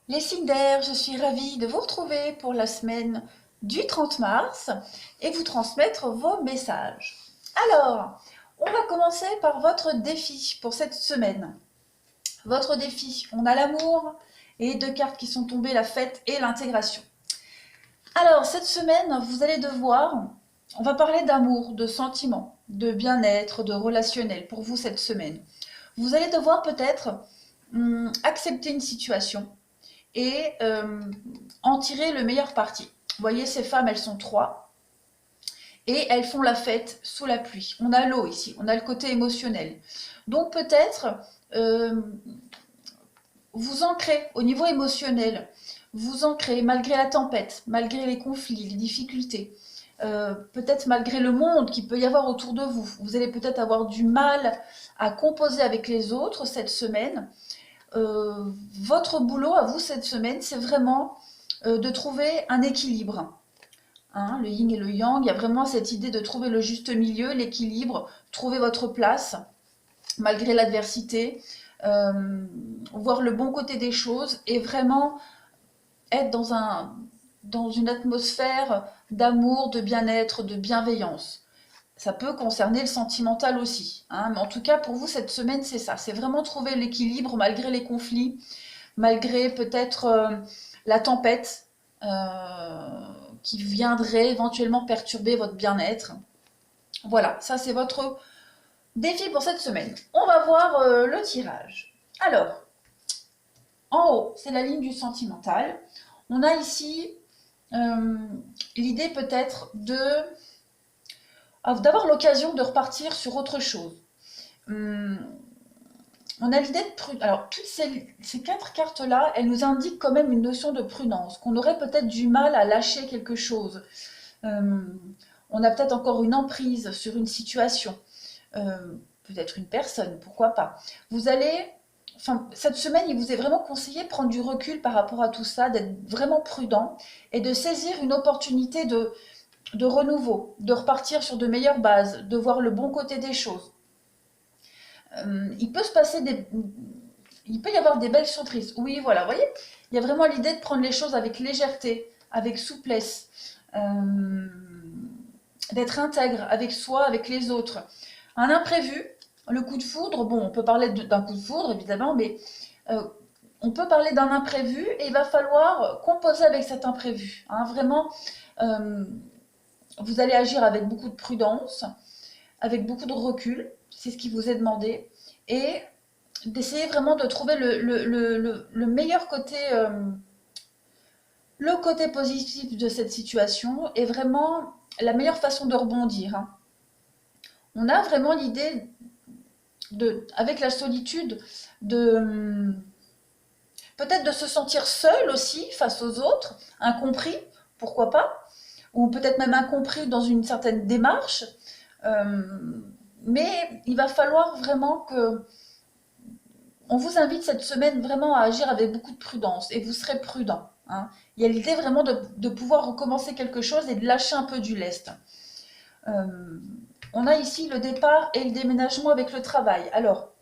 Les signes d'air, je suis ravie de vous retrouver pour la semaine du 30 mars et vous transmettre vos messages. Alors, on va commencer par votre défi pour cette semaine. Votre défi, on a l'amour et deux cartes qui sont tombées, la fête et l'intégration. Alors, cette semaine, vous allez devoir, on va parler d'amour, de sentiments, de bien-être, de relationnel pour vous cette semaine. Vous allez devoir peut-être accepter une situation et en tirer le meilleur parti. Vous voyez, ces femmes, elles sont trois et elles font la fête sous la pluie. On a l'eau ici, on a le côté émotionnel. Donc peut-être vous ancrez au niveau émotionnel, vous ancrez malgré la tempête, malgré les conflits, les difficultés, peut-être malgré le monde qu'il peut y avoir autour de vous. Vous allez peut-être avoir du mal à composer avec les autres cette semaine. Votre boulot à vous cette semaine, c'est vraiment de trouver un équilibre. Hein, le yin et le yang, il y a vraiment cette idée de trouver le juste milieu, l'équilibre, trouver votre place malgré l'adversité, voir le bon côté des choses et vraiment être dans une atmosphère d'amour, de bien-être, de bienveillance. Ça peut concerner le sentimental aussi, hein, mais en tout cas pour vous cette semaine c'est ça, c'est vraiment trouver l'équilibre malgré les conflits, malgré peut-être la tempête qui viendrait éventuellement perturber votre bien-être. Voilà, ça c'est votre défi pour cette semaine. On va voir le tirage. Alors, en haut, c'est la ligne du sentimental. On a ici l'idée peut-être d'avoir l'occasion de repartir sur autre chose. On a l'idée de prudence. Alors, toutes ces quatre cartes-là, elles nous indiquent quand même une notion de prudence, qu'on aurait peut-être du mal à lâcher quelque chose. On a peut-être encore une emprise sur une situation, peut-être une personne, pourquoi pas. Vous allez, enfin, cette semaine, il vous est vraiment conseillé de prendre du recul par rapport à tout ça, d'être vraiment prudent et de saisir une opportunité de renouveau, de repartir sur de meilleures bases, de voir le bon côté des choses. Il peut se passer il peut y avoir des belles surprises. Oui, voilà, vous voyez, il y a vraiment l'idée de prendre les choses avec légèreté, avec souplesse, d'être intègre avec soi, avec les autres. Un imprévu, le coup de foudre, bon, on peut parler d'un coup de foudre, évidemment, mais on peut parler d'un imprévu et il va falloir composer avec cet imprévu. Hein, vraiment, euh, vous allez agir avec beaucoup de prudence, avec beaucoup de recul, c'est ce qui vous est demandé, et d'essayer vraiment de trouver le meilleur côté, le côté positif de cette situation et vraiment la meilleure façon de rebondir. Hein. On a vraiment l'idée avec la solitude, de peut-être de se sentir seul aussi face aux autres, incompris, pourquoi pas, ou peut-être même incompris dans une certaine démarche. Mais il va falloir vraiment que on vous invite cette semaine vraiment à agir avec beaucoup de prudence et vous serez prudent. Hein. Il y a l'idée vraiment de pouvoir recommencer quelque chose et de lâcher un peu du lest. On a ici le départ et le déménagement avec le travail. Alors,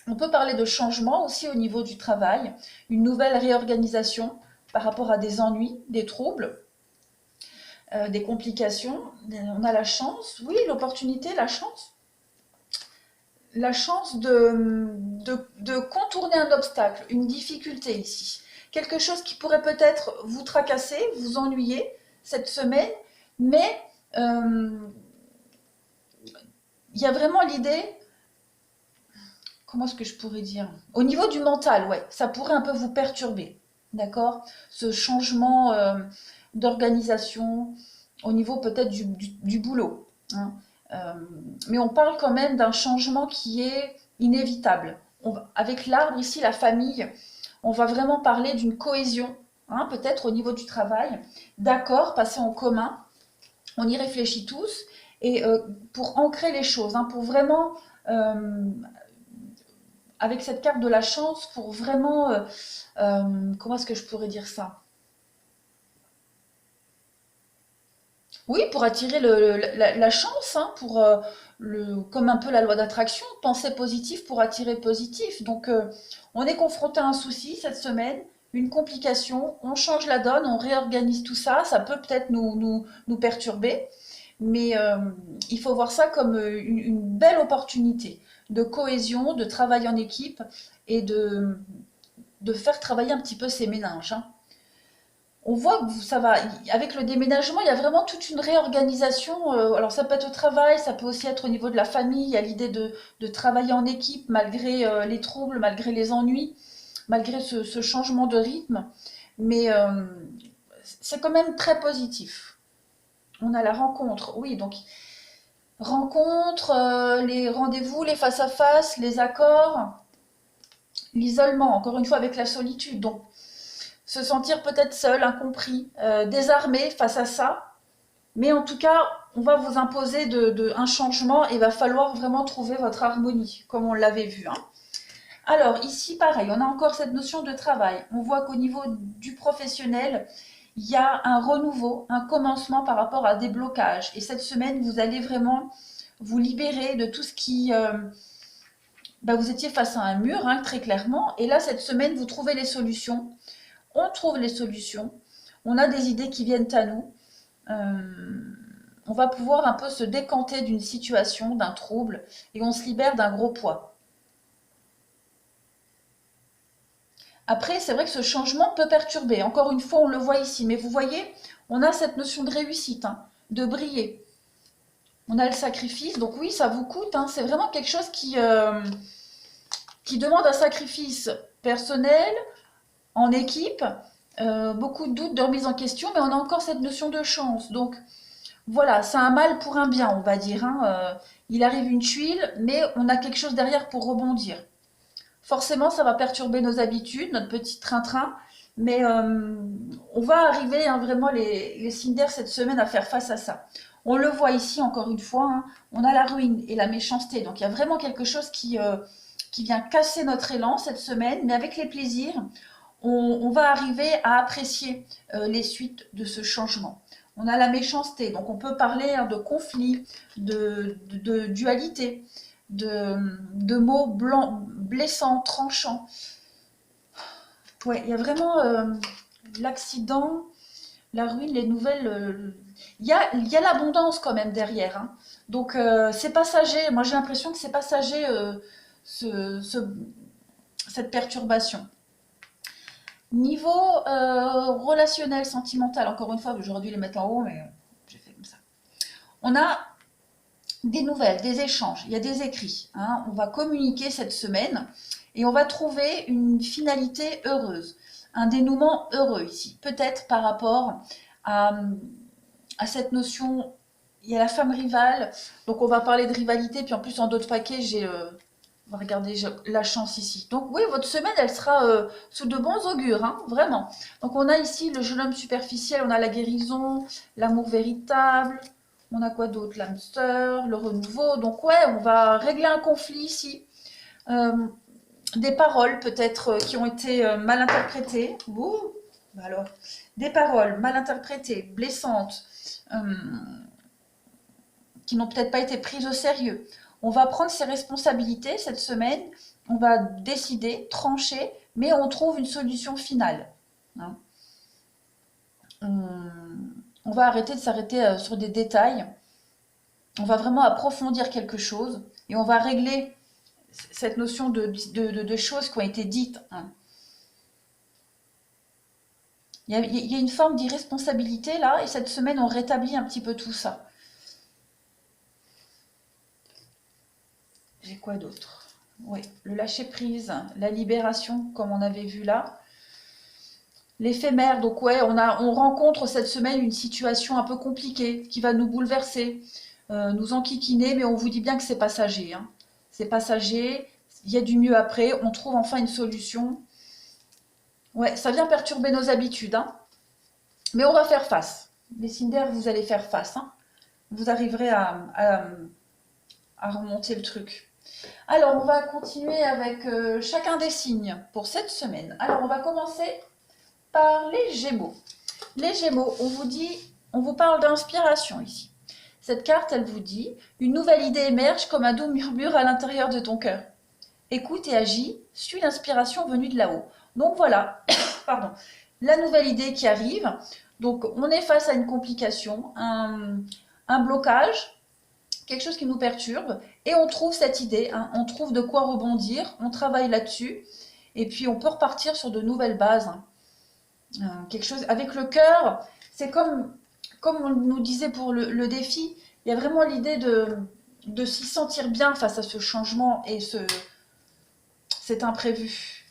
on peut parler de changement aussi au niveau du travail, une nouvelle réorganisation par rapport à des ennuis, des troubles, des complications. On a la chance, oui, l'opportunité, la chance de contourner un obstacle, une difficulté ici. Quelque chose qui pourrait peut-être vous tracasser, vous ennuyer cette semaine, mais il y a vraiment l'idée, comment est-ce que je pourrais dire? Au niveau du mental, ouais, ça pourrait un peu vous perturber, d'accord? Ce changement d'organisation au niveau peut-être du boulot. Hein. Euh, mais on parle quand même d'un changement qui est inévitable. Avec l'arbre ici, la famille, on va vraiment parler d'une cohésion, hein, peut-être au niveau du travail, d'accords passés en commun. On y réfléchit tous et pour ancrer les choses, hein, pour vraiment avec cette carte de la chance, pour vraiment comment est-ce que je pourrais dire ça? Oui, pour attirer la chance, hein, pour comme un peu la loi d'attraction, penser positif pour attirer positif. Donc, on est confronté à un souci cette semaine, une complication, on change la donne, on réorganise tout ça, ça peut peut-être nous perturber, mais il faut voir ça comme une belle opportunité de cohésion, de travail en équipe et de faire travailler un petit peu ces méninges, hein. On voit que ça va, avec le déménagement, il y a vraiment toute une réorganisation. Alors ça peut être au travail, ça peut aussi être au niveau de la famille. Il y a l'idée de travailler en équipe malgré les troubles, malgré les ennuis, malgré ce changement de rythme. Mais c'est quand même très positif. On a la rencontre, oui, donc rencontre, les rendez-vous, les face-à-face, les accords, l'isolement, encore une fois avec la solitude. Donc se sentir peut-être seul, incompris, désarmé face à ça. Mais en tout cas, on va vous imposer un changement et il va falloir vraiment trouver votre harmonie, comme on l'avait vu, hein. Alors ici, pareil, on a encore cette notion de travail. On voit qu'au niveau du professionnel, il y a un renouveau, un commencement par rapport à des blocages. Et cette semaine, vous allez vraiment vous libérer de tout ce qui... vous étiez face à un mur, hein, très clairement. Et là, cette semaine, vous trouvez les solutions. On trouve les solutions. On a des idées qui viennent à nous. On va pouvoir un peu se décanter d'une situation, d'un trouble, et on se libère d'un gros poids. Après, c'est vrai que ce changement peut perturber. Encore une fois, on le voit ici. Mais vous voyez, on a cette notion de réussite, hein, de briller. On a le sacrifice. Donc oui, ça vous coûte, hein. C'est vraiment quelque chose qui demande un sacrifice personnel, en équipe. Beaucoup de doutes, de remise en question. Mais on a encore cette notion de chance. Donc voilà, c'est un mal pour un bien, on va dire, hein. Il arrive une tuile, mais on a quelque chose derrière pour rebondir. Forcément, ça va perturber nos habitudes, notre petit train-train, mais on va arriver, hein, vraiment les signes d'air cette semaine à faire face à ça. On le voit ici encore une fois, hein, on a la ruine et la méchanceté, donc il y a vraiment quelque chose qui vient casser notre élan cette semaine, mais avec les plaisirs, on va arriver à apprécier les suites de ce changement. On a la méchanceté, donc on peut parler, hein, de conflit, de dualité, de mots blancs, blessants, tranchants. Ouais, il y a vraiment l'accident, la ruine, les nouvelles. Il y a l'abondance quand même derrière, hein. Donc c'est passager. Moi j'ai l'impression que c'est passager, cette perturbation. Niveau relationnel, sentimental, encore une fois, j'aurais dû les mettre en haut, mais j'ai fait comme ça. On a des nouvelles, des échanges, il y a des écrits, hein. On va communiquer cette semaine et on va trouver une finalité heureuse, un dénouement heureux ici. Peut-être par rapport à cette notion, il y a la femme rivale, donc on va parler de rivalité, puis en plus en d'autres paquets, on va regarder la chance ici. Donc oui, votre semaine, elle sera sous de bons augures, hein, vraiment. Donc on a ici le jeune homme superficiel, on a la guérison, l'amour véritable, on a quoi d'autre? L'hamster, le renouveau. Donc ouais, on va régler un conflit ici. Des paroles peut-être qui ont été mal interprétées. Ouh, alors, des paroles mal interprétées, blessantes, qui n'ont peut-être pas été prises au sérieux. On va prendre ses responsabilités cette semaine, on va décider, trancher, mais on trouve une solution finale, hein. On va arrêter de s'arrêter sur des détails, on va vraiment approfondir quelque chose et on va régler cette notion de choses qui ont été dites, hein. Il y a une forme d'irresponsabilité là, et cette semaine on rétablit un petit peu tout ça. J'ai quoi d'autre? Oui, le lâcher-prise, la libération, comme on avait vu là. L'éphémère, donc ouais, on rencontre cette semaine une situation un peu compliquée qui va nous bouleverser, nous enquiquiner, mais on vous dit bien que c'est passager, hein. C'est passager, il y a du mieux après, on trouve enfin une solution. Ouais, ça vient perturber nos habitudes, hein. Mais on va faire face. Les signes d'air, vous allez faire face, hein. Vous arriverez à remonter le truc. Alors, on va continuer avec chacun des signes pour cette semaine. Alors, on va commencer par les Gémeaux. Les Gémeaux, on vous parle d'inspiration ici. Cette carte, elle vous dit, une nouvelle idée émerge comme un doux murmure à l'intérieur de ton cœur. Écoute et agis, suis l'inspiration venue de là-haut. Donc voilà, pardon, la nouvelle idée qui arrive. Donc, on est face à une complication, un blocage, quelque chose qui nous perturbe, et on trouve cette idée, hein, on trouve de quoi rebondir, on travaille là-dessus, et puis on peut repartir sur de nouvelles bases. Hein. Quelque chose avec le cœur, c'est comme on nous disait pour le défi, il y a vraiment l'idée de s'y sentir bien face à ce changement et cet imprévu.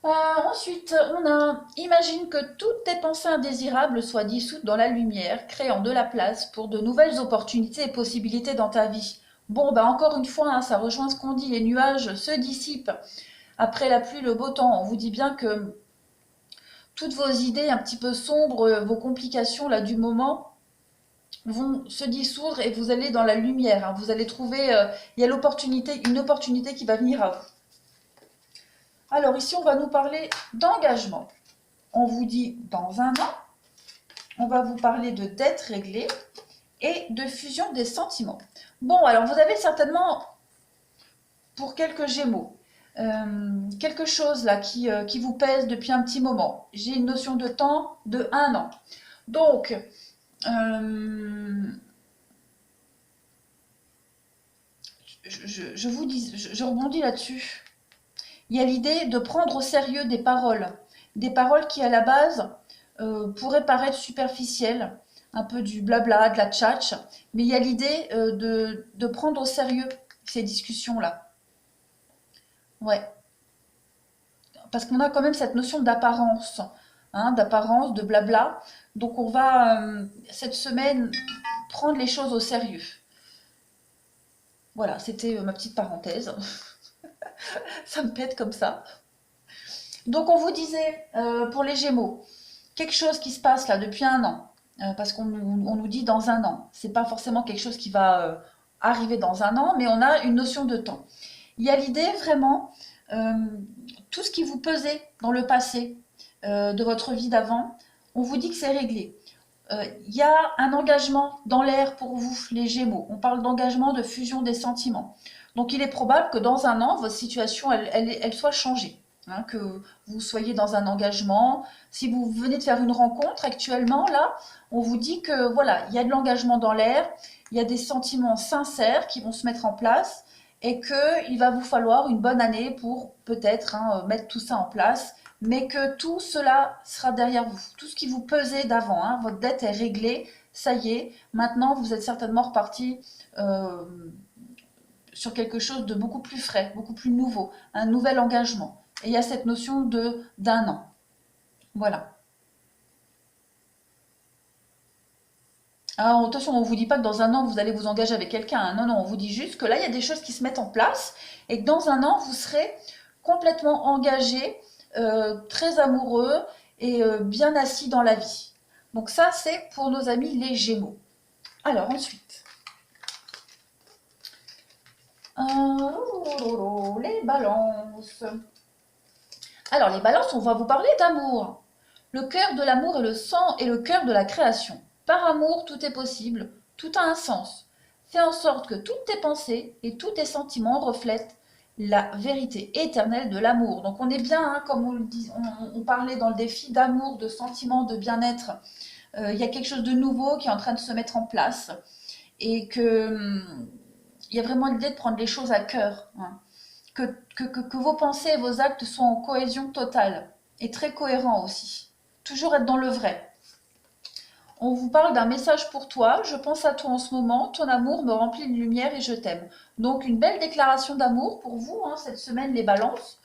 Ensuite, on a imagine que toutes tes pensées indésirables soient dissoutes dans la lumière, créant de la place pour de nouvelles opportunités et possibilités dans ta vie. Bon, bah encore une fois, hein, ça rejoint ce qu'on dit, les nuages se dissipent après la pluie, le beau temps. On vous dit bien que toutes vos idées un petit peu sombres, vos complications là du moment vont se dissoudre et vous allez dans la lumière. Hein. Vous allez trouver, il y a une opportunité qui va venir à vous. Alors ici, on va nous parler d'engagement. On vous dit dans un an, on va vous parler de dette réglée et de fusion des sentiments. Bon, alors vous avez certainement, pour quelques Gémeaux, quelque chose là qui vous pèse depuis un petit moment. J'ai une notion de temps de 1 an. Donc, je vous dis, je rebondis là-dessus. Il y a l'idée de prendre au sérieux des paroles qui à la base pourraient paraître superficielles, un peu du blabla, de la tchatch, mais il y a l'idée de prendre au sérieux ces discussions-là. Ouais, parce qu'on a quand même cette notion d'apparence, hein, d'apparence, de blabla, donc on va cette semaine prendre les choses au sérieux. Voilà, c'était ma petite parenthèse. Ça me pète comme ça. Donc on vous disait, pour les Gémeaux, quelque chose qui se passe là depuis 1 an, parce qu'on nous dit dans 1 an. C'est pas forcément quelque chose qui va arriver dans 1 an, mais on a une notion de temps. Il y a l'idée vraiment, tout ce qui vous pesait dans le passé de votre vie d'avant, on vous dit que c'est réglé. Il y a un engagement dans l'air pour vous, les Gémeaux. On parle d'engagement, de fusion des sentiments. Donc il est probable que dans 1 an, votre situation, elle soit changée. Hein, que vous soyez dans un engagement. Si vous venez de faire une rencontre actuellement, là, on vous dit que voilà, il y a de l'engagement dans l'air, il y a des sentiments sincères qui vont se mettre en place et qu'il va vous falloir une bonne année pour peut-être mettre tout ça en place, mais que tout cela sera derrière vous. Tout ce qui vous pesait d'avant, hein, votre dette est réglée, ça y est, maintenant vous êtes certainement reparti sur quelque chose de beaucoup plus frais, beaucoup plus nouveau, un nouvel engagement. Et il y a cette notion d'un an. Voilà. Alors attention, on ne vous dit pas que dans 1 an, vous allez vous engager avec quelqu'un. Hein. Non, non, on vous dit juste que là, il y a des choses qui se mettent en place et que dans 1 an, vous serez complètement engagé, très amoureux et bien assis dans la vie. Donc ça, c'est pour nos amis les Gémeaux. Alors ensuite, les balances. Alors les balances, on va vous parler d'amour. Le cœur de l'amour est le sang et le cœur de la création. Par amour, tout est possible, tout a un sens. Fais en sorte que toutes tes pensées et tous tes sentiments reflètent la vérité éternelle de l'amour. Donc on est bien, hein, comme on parlait dans le défi d'amour, de sentiments, de bien-être. Il y a quelque chose de nouveau qui est en train de se mettre en place et que il y a vraiment l'idée de prendre les choses à cœur. Hein. Que vos pensées et vos actes soient en cohésion totale et très cohérents aussi. Toujours être dans le vrai. On vous parle d'un message pour toi. Je pense à toi en ce moment. Ton amour me remplit de lumière et je t'aime. Donc une belle déclaration d'amour pour vous, hein, cette semaine, les balances.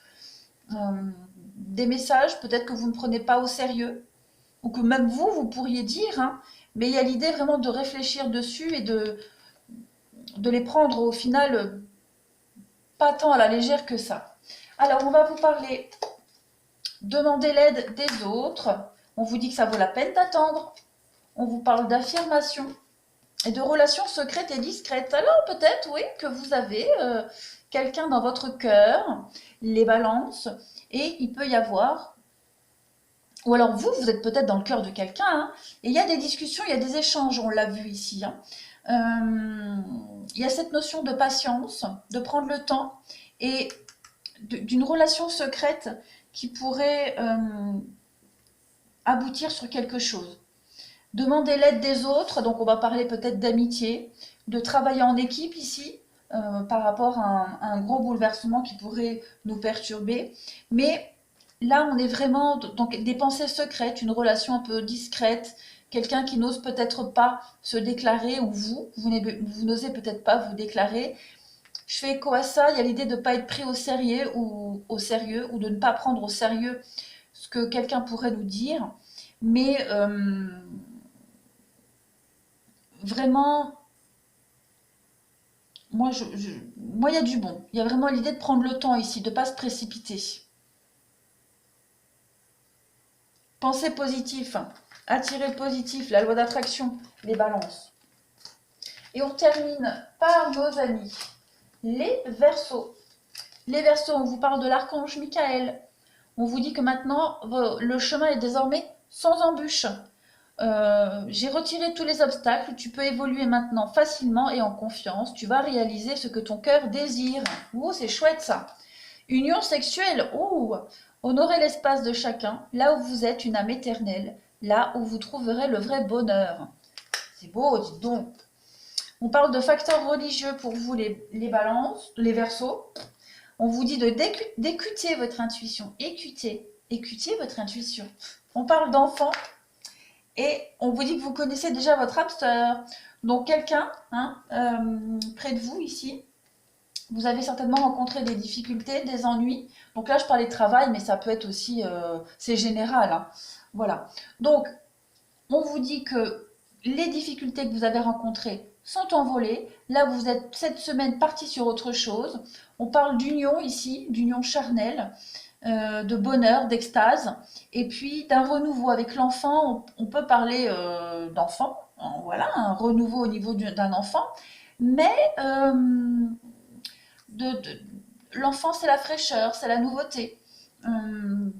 Des messages peut-être que vous ne prenez pas au sérieux ou que même vous pourriez dire. Hein, mais il y a l'idée vraiment de réfléchir dessus et de les prendre au final pas tant à la légère que ça. Alors, on va vous parler, demander l'aide des autres. On vous dit que ça vaut la peine d'attendre. On vous parle d'affirmation et de relations secrètes et discrètes. Alors, peut-être, oui, que vous avez quelqu'un dans votre cœur, les balances, et il peut y avoir... Ou alors vous êtes peut-être dans le cœur de quelqu'un, hein, et il y a des discussions, il y a des échanges, on l'a vu ici. Hein. Il y a cette notion de patience, de prendre le temps et d'une relation secrète qui pourrait aboutir sur quelque chose. Demander l'aide des autres, donc on va parler peut-être d'amitié, de travailler en équipe ici, par rapport à un gros bouleversement qui pourrait nous perturber. Mais là, on est vraiment dans des pensées secrètes, une relation un peu discrète, quelqu'un qui n'ose peut-être pas se déclarer, ou vous n'osez peut-être pas vous déclarer. Je fais écho à ça, il y a l'idée de ne pas être pris au sérieux, ou de ne pas prendre au sérieux ce que quelqu'un pourrait nous dire. Mais vraiment, moi, il y a du bon. Il y a vraiment l'idée de prendre le temps ici, de ne pas se précipiter. Pensez positif, attirer le positif, la loi d'attraction, les balances. Et on termine par nos amis, les Verseaux. Les Verseaux, on vous parle de l'archange Michael. On vous dit que maintenant, le chemin est désormais sans embûches. J'ai retiré tous les obstacles, tu peux évoluer maintenant facilement et en confiance, tu vas réaliser ce que ton cœur désire. Oh, c'est chouette ça. Union sexuelle, oh, honorez l'espace de chacun, là où vous êtes une âme éternelle, là où vous trouverez le vrai bonheur. C'est beau, dites donc. On parle de facteurs religieux pour vous les balances, les Verseaux. On vous dit d'écouter votre intuition, écouter votre intuition. On parle d'enfants. Et on vous dit que vous connaissez déjà votre âme sœur. Donc quelqu'un près de vous ici, vous avez certainement rencontré des difficultés, des ennuis. Donc là, je parlais de travail, mais ça peut être aussi, c'est général. Hein. Voilà. Donc, on vous dit que les difficultés que vous avez rencontrées sont envolées. Là, vous êtes cette semaine parti sur autre chose. On parle d'union ici, d'union charnelle. De bonheur, d'extase, et puis d'un renouveau avec l'enfant. On peut parler d'enfant, voilà, un renouveau au niveau d'un enfant, mais l'enfant, c'est la fraîcheur, c'est la nouveauté. Il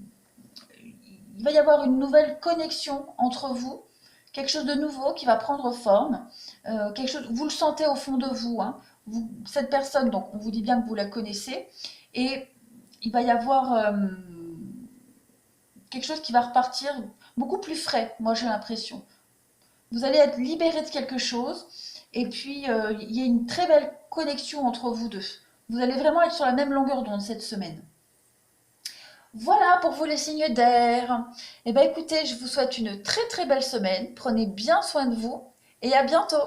va y avoir une nouvelle connexion entre vous, quelque chose de nouveau qui va prendre forme, quelque chose, vous le sentez au fond de vous, hein. Cette personne, donc on vous dit bien que vous la connaissez, et il va y avoir quelque chose qui va repartir beaucoup plus frais, moi j'ai l'impression. Vous allez être libéré de quelque chose, et puis il y a une très belle connexion entre vous deux. Vous allez vraiment être sur la même longueur d'onde cette semaine. Voilà pour vous les signes d'air. Eh bien écoutez, je vous souhaite une très très belle semaine. Prenez bien soin de vous et à bientôt.